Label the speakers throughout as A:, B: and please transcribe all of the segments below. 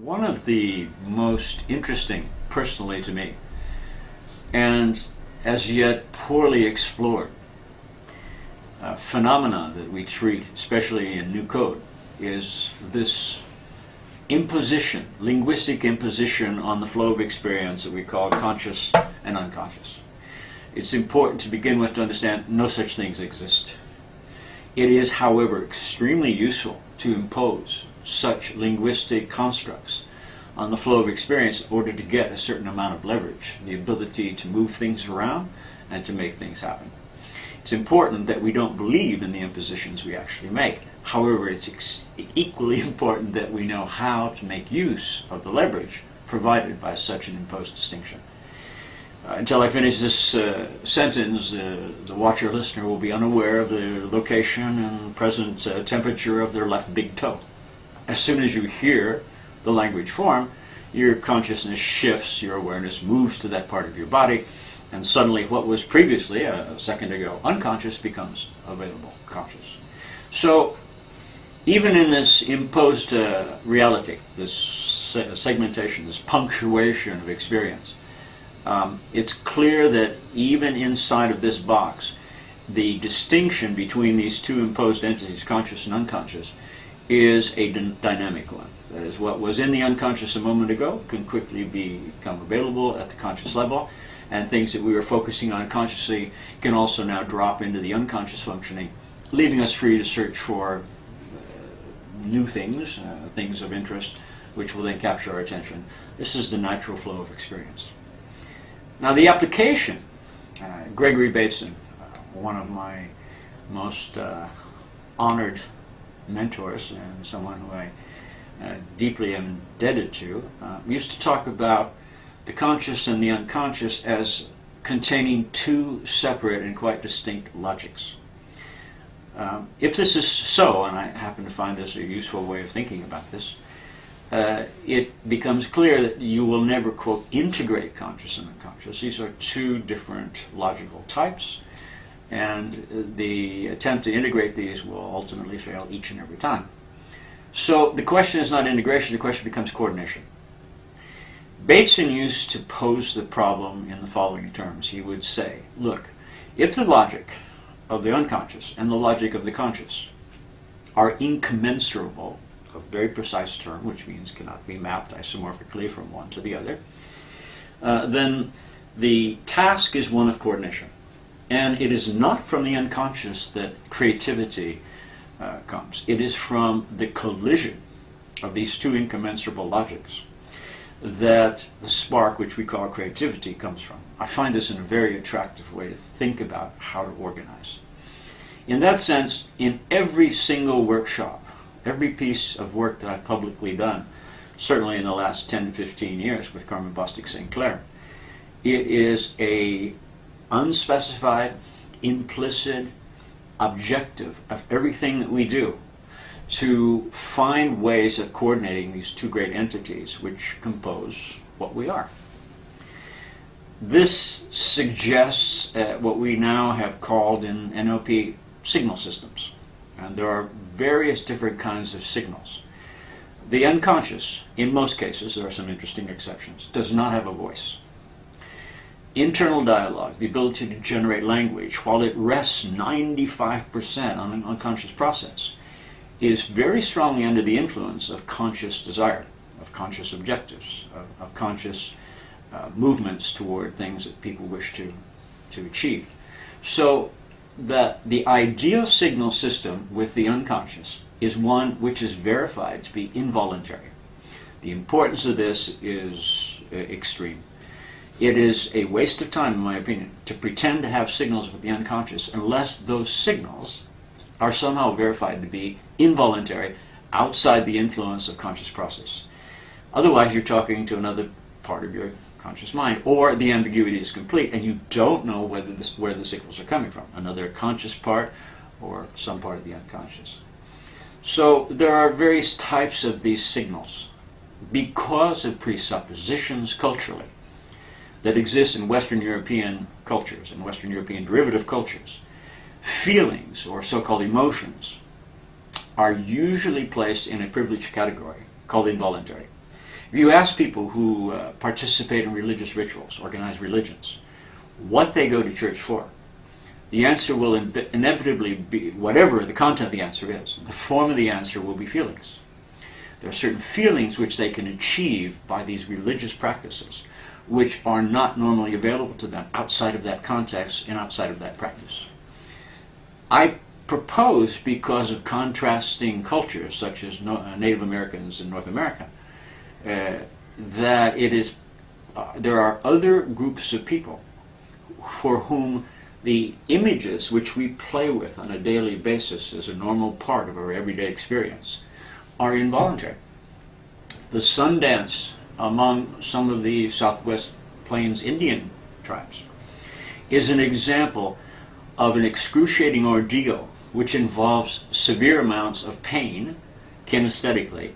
A: One of the most interesting, personally to me, and as yet poorly explored phenomena that we treat, especially in New Code, is this imposition, linguistic imposition on the flow of experience that we call conscious and unconscious. It's important to begin with to understand no such things exist. It is, however, extremely useful to impose such linguistic constructs on the flow of experience in order to get a certain amount of leverage, the ability to move things around and to make things happen. It's important that we don't believe in the impositions we actually make. However, it's equally important that we know how to make use of the leverage provided by such an imposed distinction. Until I finish this sentence, the watcher listener will be unaware of the location and present temperature of their left big toe. As soon as you hear the language form, your consciousness shifts, your awareness moves to that part of your body, and suddenly what was previously, a second ago, unconscious becomes available, conscious. So, even in this imposed reality, this segmentation, this punctuation of experience, it's clear that even inside of this box, the distinction between these two imposed entities, conscious and unconscious, is a dynamic one. That is, what was in the unconscious a moment ago can quickly become available at the conscious level, and things that we were focusing on consciously can also now drop into the unconscious functioning, leaving us free to search for new things, things of interest, which will then capture our attention. This is the natural flow of experience. Now the application, Gregory Bateson, one of my most honored mentors and someone who I deeply am indebted to, used to talk about the conscious and the unconscious as containing two separate and quite distinct logics. If this is so, and I happen to find this a useful way of thinking about this, it becomes clear that you will never, quote, integrate conscious and unconscious. These are two different logical types, and the attempt to integrate these will ultimately fail each and every time. So the question is not integration, the question becomes coordination. Bateson used to pose the problem in the following terms. He would say, look, if the logic of the unconscious and the logic of the conscious are incommensurable, a very precise term, which means cannot be mapped isomorphically from one to the other, then the task is one of coordination. And it is not from the unconscious that creativity comes. It is from the collision of these two incommensurable logics that the spark, which we call creativity, comes from. I find this a very attractive way to think about how to organize. In that sense, in every single workshop, every piece of work that I've publicly done, certainly in the last 10 to 15 years with Carmen Bostic St. Clair, it is a unspecified, implicit objective of everything that we do to find ways of coordinating these two great entities which compose what we are. This suggests what we now have called in NLP signal systems. And there are various different kinds of signals. The unconscious, in most cases, there are some interesting exceptions, does not have a voice. Internal dialogue, the ability to generate language, while it rests 95% on an unconscious process, is very strongly under the influence of conscious desire, of conscious objectives, of conscious movements toward things that people wish to achieve. So that the ideal signal system with the unconscious is one which is verified to be involuntary. The importance of this is extreme. It is a waste of time, in my opinion, to pretend to have signals with the unconscious unless those signals are somehow verified to be involuntary, outside the influence of conscious process. Otherwise, you're talking to another part of your conscious mind, or the ambiguity is complete and you don't know where the signals are coming from, another conscious part or some part of the unconscious. So there are various types of these signals because of presuppositions culturally that exist in Western European cultures and Western European derivative cultures. Feelings, or so-called emotions, are usually placed in a privileged category called involuntary. If you ask people who participate in religious rituals, organized religions, what they go to church for, the answer will inevitably be, whatever the content of the answer is, the form of the answer will be feelings. There are certain feelings which they can achieve by these religious practices, which are not normally available to them outside of that context and outside of that practice. I propose, because of contrasting cultures such as Native Americans in North America, that it is there are other groups of people for whom the images which we play with on a daily basis as a normal part of our everyday experience are involuntary. The sun dance among some of the Southwest Plains Indian tribes is an example of an excruciating ordeal which involves severe amounts of pain kinesthetically,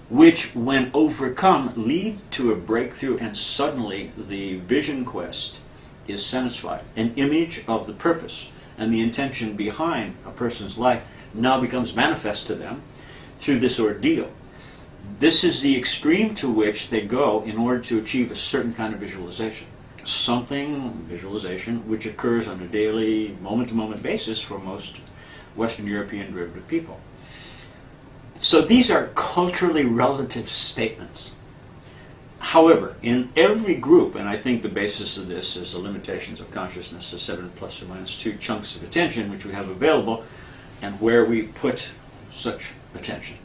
A: which when overcome lead to a breakthrough, and suddenly the vision quest is satisfied. An image of the purpose and the intention behind a person's life now becomes manifest to them through this ordeal. This is the extreme to which they go in order to achieve a certain kind of visualization. Visualization which occurs on a daily, moment-to-moment basis for most Western European derivative people. So these are culturally relative statements. However, in every group, and I think the basis of this is the limitations of consciousness, the 7 plus or minus 2 chunks of attention which we have available, and where we put such attention.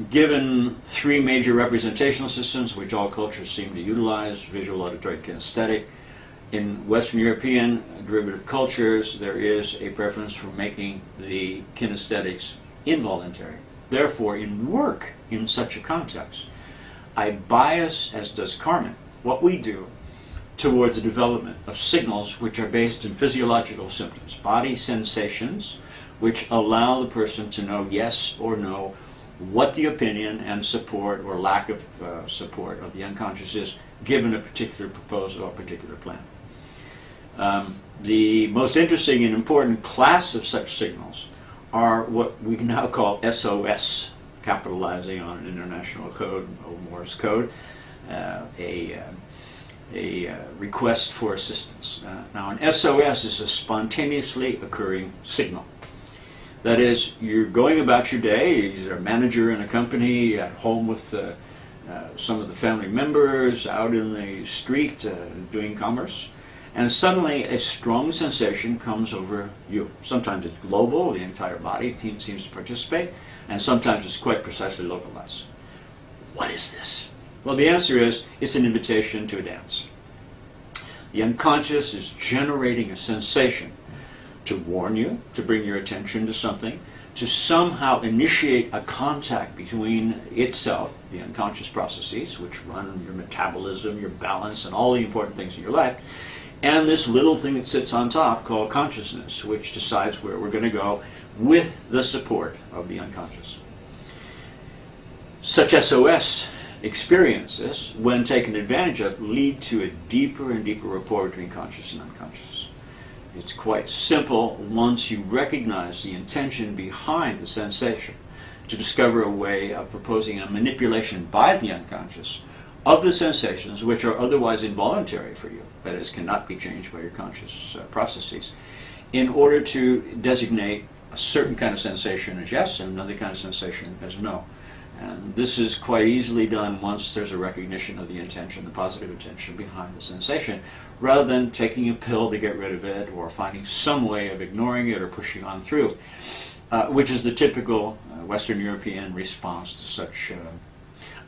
A: Given 3 major representational systems which all cultures seem to utilize, visual, auditory, kinesthetic, in Western European derivative cultures there is a preference for making the kinesthetics involuntary. Therefore, in work in such a context, I bias, as does Carmen, what we do towards the development of signals which are based in physiological symptoms, body sensations, which allow the person to know yes or no what the opinion and support or lack of support of the unconscious is given a particular proposal or particular plan. The most interesting and important class of such signals are what we now call SOS, capitalizing on an international code, Morse code, a request for assistance. Now, an SOS is a spontaneously occurring signal. That is, you're going about your day, you're a manager in a company, at home with some of the family members, out in the street doing commerce, and suddenly a strong sensation comes over you. Sometimes it's global, the entire body seems to participate, and sometimes it's quite precisely localized. What is this? Well, the answer is, it's an invitation to a dance. The unconscious is generating a sensation to warn you, to bring your attention to something, to somehow initiate a contact between itself, the unconscious processes, which run your metabolism, your balance, and all the important things in your life, and this little thing that sits on top called consciousness, which decides where we're going to go with the support of the unconscious. Such SOS experiences, when taken advantage of, lead to a deeper and deeper rapport between conscious and unconscious. It's quite simple once you recognize the intention behind the sensation to discover a way of proposing a manipulation by the unconscious of the sensations which are otherwise involuntary for you, that is, cannot be changed by your conscious processes, in order to designate a certain kind of sensation as yes and another kind of sensation as no. And this is quite easily done once there's a recognition of the intention, the positive intention behind the sensation, rather than taking a pill to get rid of it or finding some way of ignoring it or pushing on through, which is the typical Western European response to such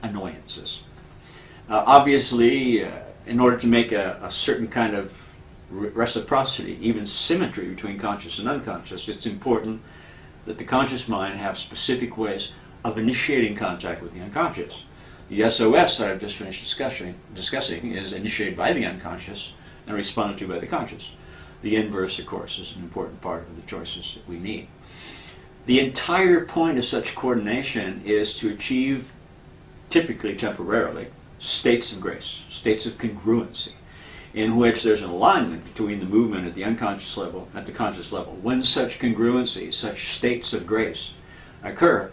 A: annoyances. Obviously, in order to make a certain kind of reciprocity, even symmetry between conscious and unconscious, it's important that the conscious mind have specific ways of initiating contact with the unconscious. The SOS that I've just finished discussing is initiated by the unconscious and responded to by the conscious. The inverse, of course, is an important part of the choices that we need. The entire point of such coordination is to achieve, typically temporarily, states of grace, states of congruency, in which there's an alignment between the movement at the unconscious level and at the conscious level. When such congruency, such states of grace occur,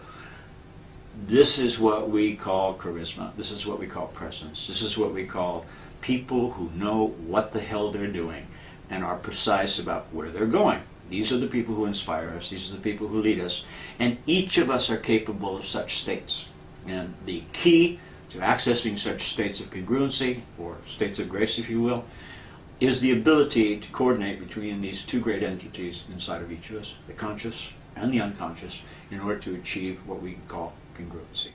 A: This is what we call charisma. This is what we call presence. This is what we call people who know what the hell they're doing and are precise about where they're going. These are the people who inspire us. These are the people who lead us. And each of us are capable of such states. And the key to accessing such states of congruency, or states of grace, if you will, is the ability to coordinate between these two great entities inside of each of us, the conscious and the unconscious, in order to achieve what we call congruency.